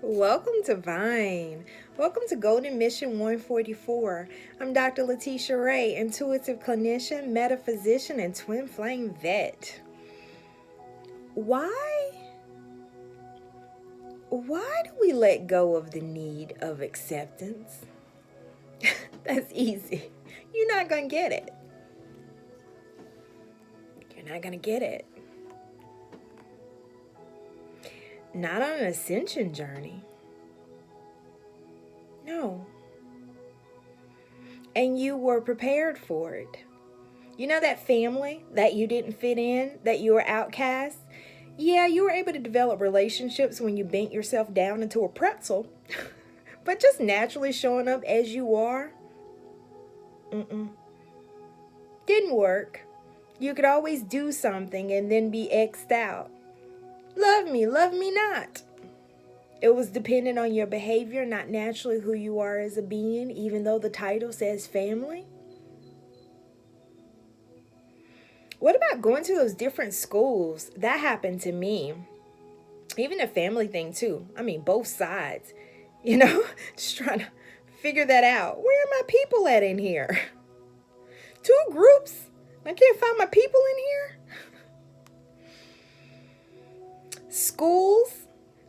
Welcome to Vine. Welcome to Golden Mission 144. I'm Dr. Letitia Ray, intuitive clinician, metaphysician, and twin flame vet. Why do we let go of the need of acceptance? That's easy. You're not going to get it. You're not going to get it. Not on an ascension journey. No. And you were prepared for it. You know that family that you didn't fit in, that you were outcast? Yeah, you were able to develop relationships when you bent yourself down into a pretzel. But just naturally showing up as you are? Didn't work. You could always do something and then be X'd out. Love me not. It was dependent on your behavior, not naturally who you are as a being, even though the title says family. What about going to those different schools? That happened to me. Even a family thing too. I mean, both sides. Just trying to figure that out. Where are my people at in here? Two groups. I can't find my people in here. Schools.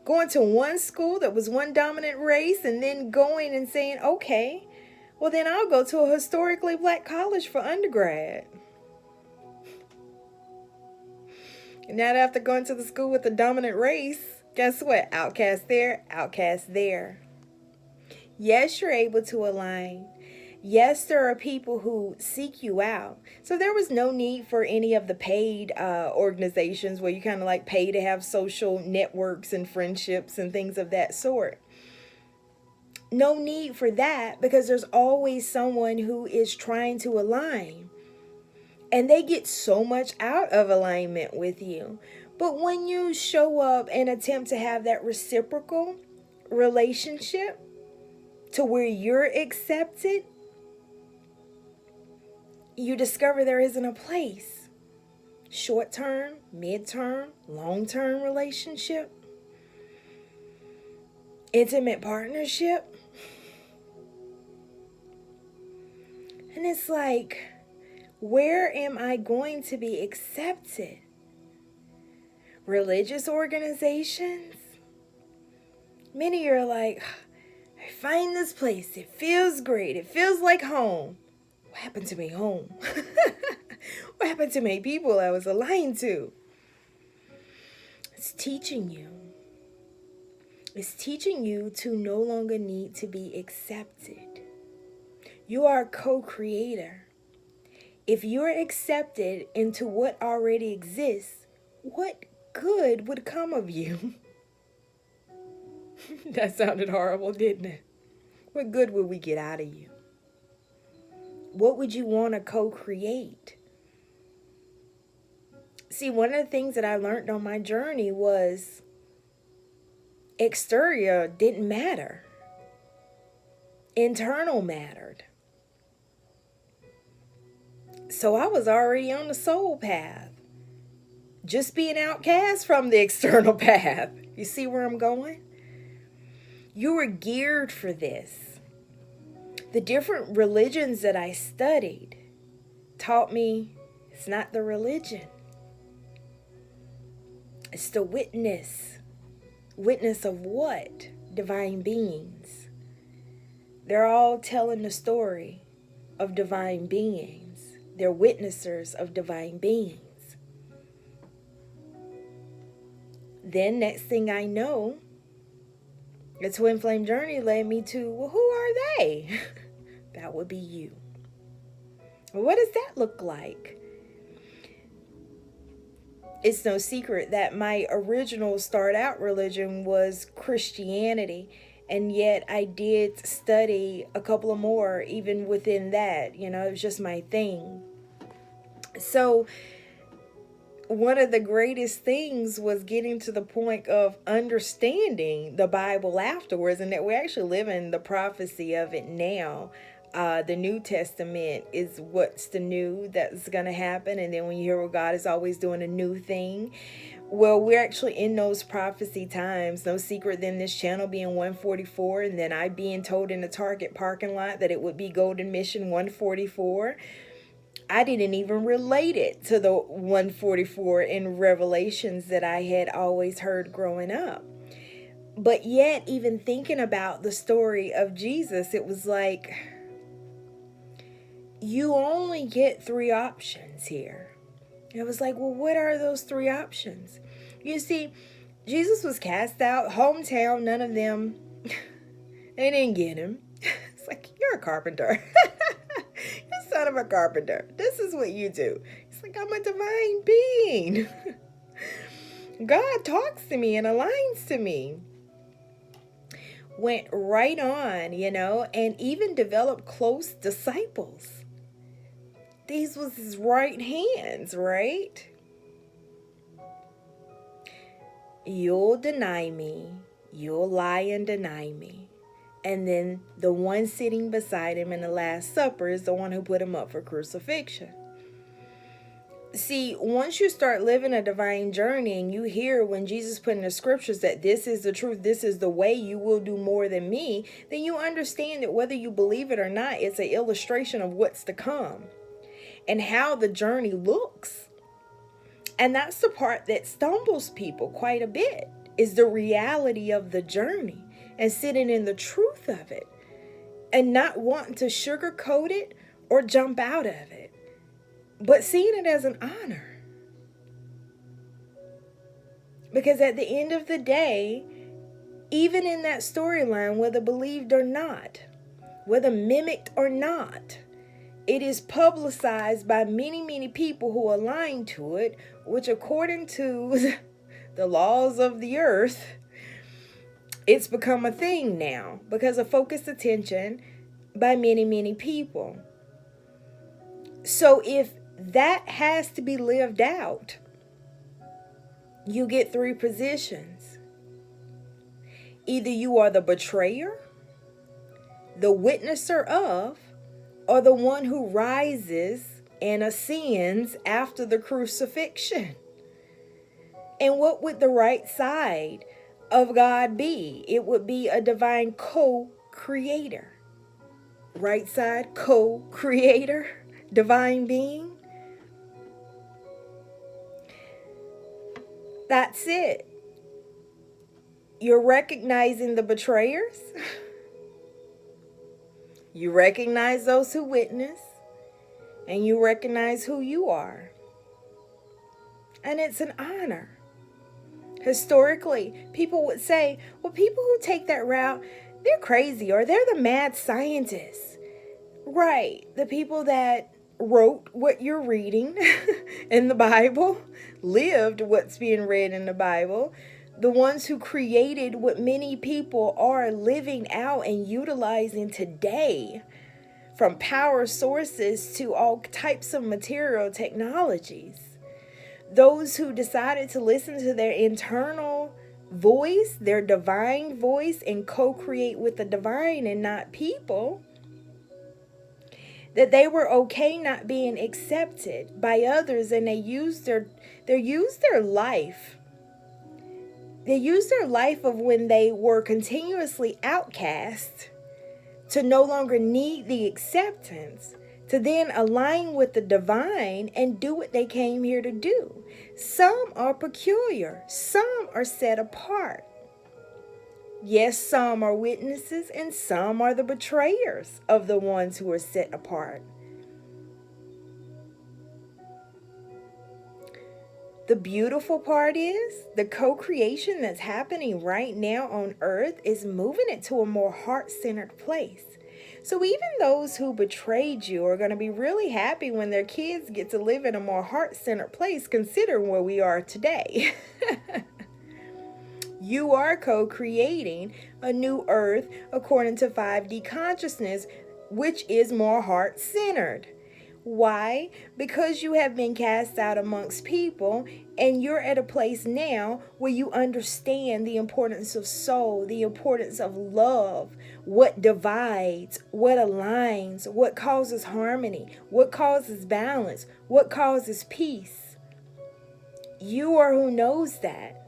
Going to one school that was one dominant race and then going and saying, okay, well then I'll go to a historically black college for undergrad. And now after going to the school with the dominant race, guess what? Outcast there, outcast there. Yes, you're able to align. Yes, there are people who seek you out. So there was no need for any of the paid organizations where you kind of like pay to have social networks and friendships and things of that sort. No need for that because there's always someone who is trying to align. And they get so much out of alignment with you. But when you show up and attempt to have that reciprocal relationship to where you're accepted, you discover there isn't a place. Short-term, mid-term, long-term relationship, intimate partnership. And it's like, where am I going to be accepted? Religious organizations? Many are like, I find this place, it feels great, it feels like home. What happened to me home? What happened to my people I was aligned to? It's teaching you. It's teaching you to no longer need to be accepted. You are a co-creator. If you're accepted into what already exists, what good would come of you? That sounded horrible, didn't it? What good would we get out of you? What would you want to co-create? See, one of the things that I learned on my journey was exterior didn't matter. Internal mattered. So I was already on the soul path. Just being outcast from the external path. You see where I'm going? You were geared for this. The different religions that I studied taught me it's not the religion. It's the witness. Witness of what? Divine beings. They're all telling the story of divine beings. They're witnessers of divine beings. Then next thing I know, the twin flame journey led me to, well, who are they? That would be you. What does that look like? It's no secret that my original start out religion was Christianity. And yet I did study a couple of more even within that. It was just my thing. So one of the greatest things was getting to the point of understanding the Bible afterwards, and that we're actually living the prophecy of it now. The New Testament is what's the new that's going to happen. And then when you hear what God is always doing a new thing, Well, we're actually in those prophecy times. No secret than this channel being 144, and then I being told in the Target parking lot that it would be Golden Mission 144. I didn't even relate it to the 144 in Revelations that I had always heard growing up. But yet, even thinking about the story of Jesus, it was like, you only get 3 options here. It was like, well, what are those 3 options? You see, Jesus was cast out, hometown, none of them, they didn't get him. It's like, you're a carpenter. You're son of a carpenter. This is what you do. It's like, I'm a divine being. God talks to me and aligns to me. Went right on, and even developed close disciples. These was his right hands, right? You'll deny me. You'll lie and deny me. And then the one sitting beside him in the Last Supper is the one who put him up for crucifixion. See, once you start living a divine journey and you hear when Jesus put in the scriptures that this is the truth, this is the way, you will do more than me, then you understand that whether you believe it or not, it's an illustration of what's to come and how the journey looks. And that's the part that stumbles people quite a bit, is the reality of the journey and sitting in the truth of it and not wanting to sugarcoat it or jump out of it, but seeing it as an honor. Because at the end of the day, even in that storyline, whether believed or not, whether mimicked or not, it is publicized by many, many people who align to it, which according to the laws of the earth, it's become a thing now because of focused attention by many, many people. So if that has to be lived out, you get 3 positions. Either you are the betrayer, the witnesser of, or the one who rises and ascends after the crucifixion. And what would the right side of God be? It would be a divine co-creator. Right side, co-creator, divine being. That's it. You're recognizing the betrayers. You recognize those who witness. And you recognize who you are. And it's an honor. Historically, people would say, well, people who take that route, they're crazy or they're the mad scientists. Right. The people that wrote what you're reading in the Bible, lived what's being read in the Bible, the ones who created what many people are living out and utilizing today, from power sources to all types of material technologies. Those who decided to listen to their internal voice, their divine voice, and co-create with the divine and not people, that they were okay not being accepted by others, and they used their life. They used their life of when they were continuously outcast to no longer need the acceptance, to then align with the divine and do what they came here to do. Some are peculiar. Some are set apart. Yes, some are witnesses and some are the betrayers of the ones who are set apart. The beautiful part is the co-creation that's happening right now on earth is moving it to a more heart-centered place. So even those who betrayed you are going to be really happy when their kids get to live in a more heart-centered place, considering where we are today. You are co-creating a new earth according to 5D consciousness, which is more heart-centered. Why? Because you have been cast out amongst people and you're at a place now where you understand the importance of soul, the importance of love, what divides, what aligns, what causes harmony, what causes balance, what causes peace. You are who knows that.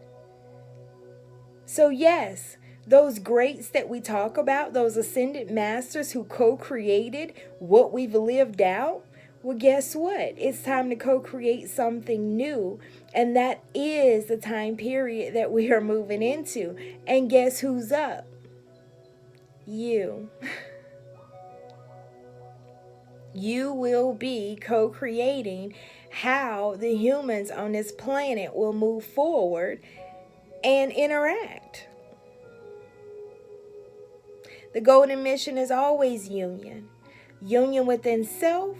So yes, those greats that we talk about, those ascended masters who co-created what we've lived out, well, guess what? It's time to co-create something new. And that is the time period that we are moving into. And guess who's up? You. You will be co-creating how the humans on this planet will move forward and interact. The golden mission is always union. Union within self,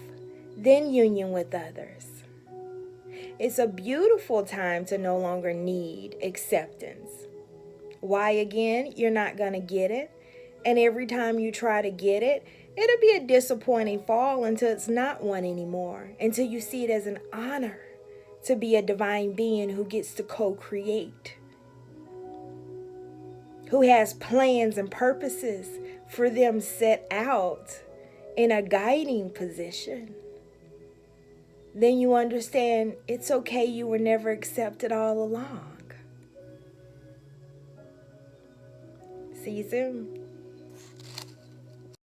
then union with others. It's a beautiful time to no longer need acceptance. Why again? You're not going to get it. And every time you try to get it, it'll be a disappointing fall until it's not one anymore. Until you see it as an honor to be a divine being who gets to co-create. Who has plans and purposes for them set out in a guiding position. Then you understand it's okay, you were never accepted all along. See you soon.